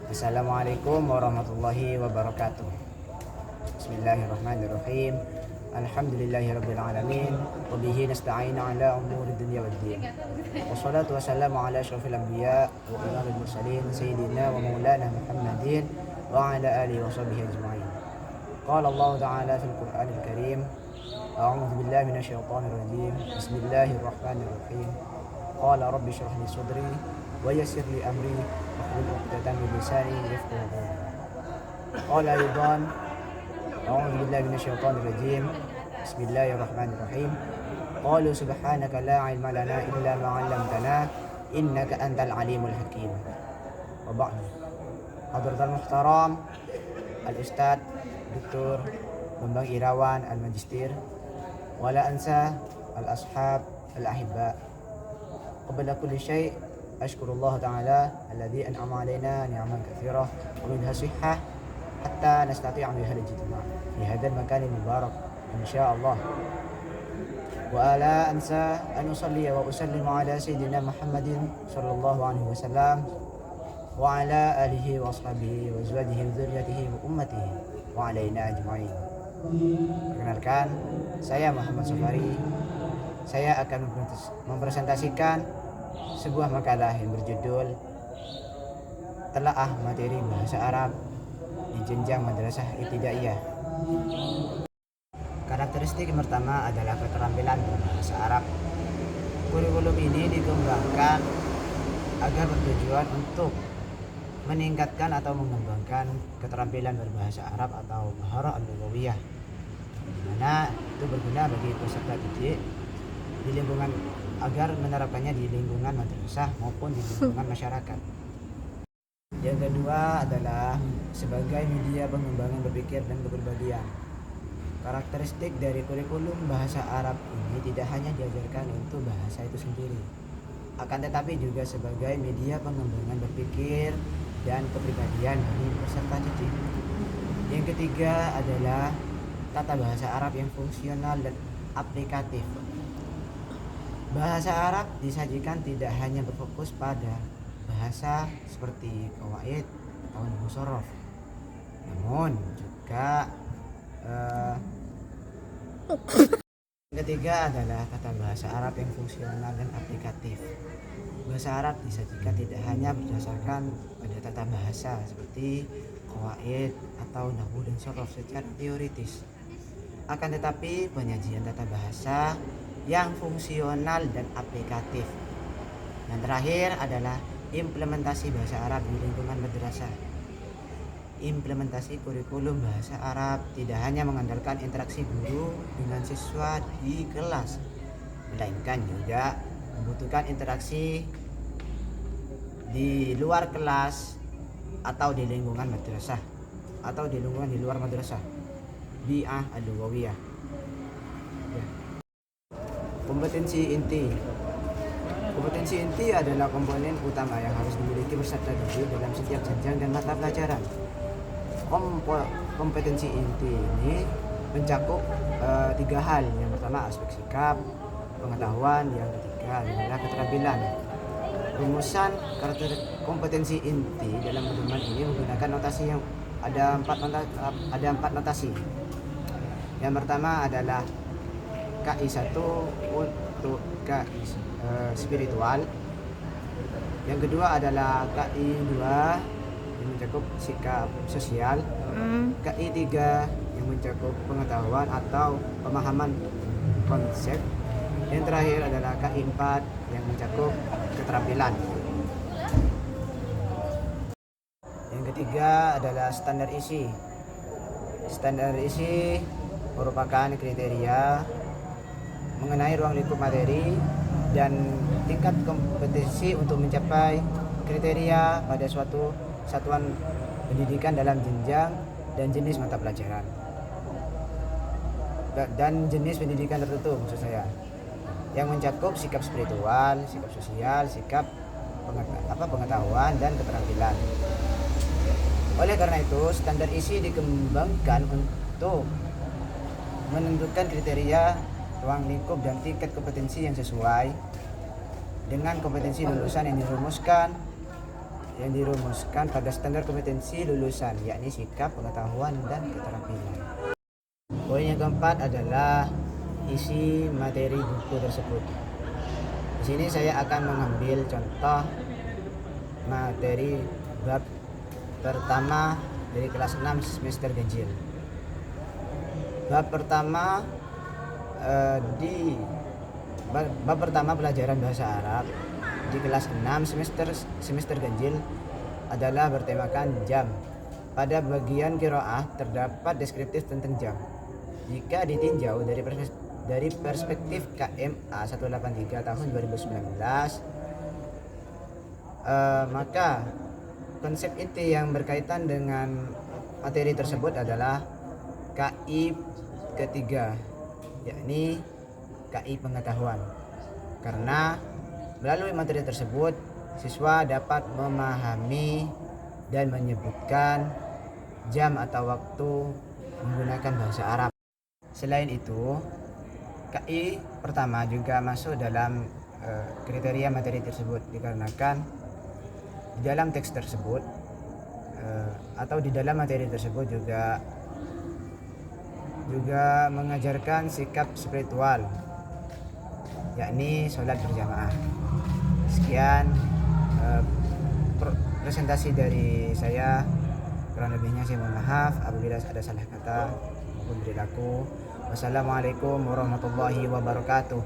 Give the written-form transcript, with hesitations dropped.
Assalamualaikum warahmatullahi wabarakatuh. Bismillahirrahmanirrahim. Alhamdulillahirabbil alamin wa bihi nasta'inu ala umuri dunya waddin. Wassalatu wassalamu ala asyrafil anbiya wa imamil mursalin sayyidina wa maulana Muhammadin wa ala alihi wa sahbihi ajma'in. Qala Allah ta'ala fil Qur'anil Karim. A'udzu billahi minasyaitonir rajim. Bismillahirrahmanirrahim. Qala rabbi shrah li sadri wa yassir li amri wahlul 'uqdatam min lisani yafqahu qawli. Qala aidan a'udzu billahi minasyaitonir rajim. Bismillahirrahmanirrahim. Qalu subhanaka la 'ilma lana illa ma 'allamtana innaka antal alimul hakim. Wa ba'du. Hadratul muhtaram Al-Ustadz Dr. Bambang Irawan Al-Magistir wala ansa al-ashab al-ahibba. Qabla kulli syai' ashkurullah ta'ala alladhi an'ama alaina ni'aman katsirah wa minha sihhah hatta nastati'a biha al-ijtima' fi hadzal makan al-mubarak insyaallah. Wa ala ansa an usalli wa usallimu ala sayyidina Muhammadin sallallahu alaihi wasallam wa ala alihi wa ashabihi wa azwajihi wa dzurriyyatihi wa ummatihi wa alaina ajma'in. Perkenalkan, saya Muhammad Safari. Saya akan mempresentasikan sebuah makalah yang berjudul Telaah Materi Bahasa Arab di Jenjang Madrasah Ibtidaiyah. Karakteristik yang pertama adalah keterampilan berbahasa Arab. Kurikulum ini dikembangkan agar bertujuan untuk meningkatkan atau mengembangkan keterampilan berbahasa Arab atau maharah al-lughawiyah, di mana itu berguna bagi peserta didik di lingkungan agar menerapkannya di lingkungan madrasah maupun di lingkungan masyarakat. Yang kedua adalah sebagai media pengembangan berpikir dan kepribadian. Karakteristik dari kurikulum bahasa Arab ini tidak hanya diajarkan untuk bahasa itu sendiri, akan tetapi juga sebagai media pengembangan berpikir dan kepribadian bagi peserta didik. Yang ketiga adalah tata bahasa Arab yang fungsional dan aplikatif. Bahasa Arab disajikan tidak hanya berfokus pada bahasa seperti qawaid atau nahwu shorof, namun juga yang ketiga adalah tata bahasa Arab yang fungsional dan aplikatif. Bahasa Arab disajikan tidak hanya berdasarkan pada tata bahasa seperti qawaid atau nahwu dan shorof secara teoritis, akan tetapi penyajian tata bahasa yang fungsional dan aplikatif. Dan terakhir adalah implementasi bahasa Arab di lingkungan madrasah. Implementasi kurikulum bahasa Arab tidak hanya mengandalkan interaksi guru dengan siswa di kelas, melainkan juga membutuhkan interaksi di luar kelas atau di lingkungan madrasah atau di lingkungan di luar madrasah. Bi'ah al-lughawiyah. Kompetensi inti. Kompetensi inti adalah komponen utama yang harus dimiliki peserta didik dalam setiap jenjang dan mata pelajaran. Kompetensi inti ini mencakup tiga hal. Yang pertama aspek sikap, pengetahuan, yang ketiga adalah keterampilan. Rumusan karakter kompetensi inti dalam pedoman ini menggunakan notasi yang ada empat notasi. Yang pertama adalah KI1 untuk KI spiritual. Yang kedua adalah KI2 yang mencakup sikap sosial. KI3 yang mencakup pengetahuan atau pemahaman konsep. Yang terakhir adalah KI4 yang mencakup keterampilan. Yang ketiga adalah standar isi. Standar isi merupakan kriteria mengenai ruang lingkup materi dan tingkat kompetensi untuk mencapai kriteria pada suatu satuan pendidikan dalam jenjang dan jenis mata pelajaran dan jenis pendidikan tertentu, maksud saya, yang mencakup sikap spiritual, sikap sosial, sikap pengetahuan dan keterampilan. Oleh karena itu, standar isi dikembangkan untuk menentukan kriteria ruang lingkup dan tingkat kompetensi yang sesuai dengan kompetensi lulusan yang dirumuskan yang dirumuskan pada standar kompetensi lulusan, yakni sikap, pengetahuan, dan keterampilan. Poin yang keempat adalah isi materi buku tersebut. Di sini saya akan mengambil contoh materi bab pertama dari kelas 6 semester ganjil. Bab pertama bab pertama pelajaran bahasa Arab di kelas 6 semester ganjil adalah bertemakan jam. Pada bagian qiraah terdapat deskriptif tentang jam. Jika ditinjau dari perspektif KMA 183 tahun 2019, maka konsep inti yang berkaitan dengan materi tersebut adalah KI ketiga, yakni KI pengetahuan. Karena melalui materi tersebut, siswa dapat memahami dan menyebutkan jam atau waktu menggunakan bahasa Arab. Selain itu, KI pertama juga masuk dalam kriteria materi tersebut dikarenakan di dalam teks tersebut atau di dalam materi tersebut juga mengajarkan sikap spiritual, yakni sholat berjamaah. Sekian presentasi dari saya. Kurang lebihnya saya mohon maaf apabila ada salah kata maupun perilaku. Wassalamualaikum warahmatullahi wabarakatuh.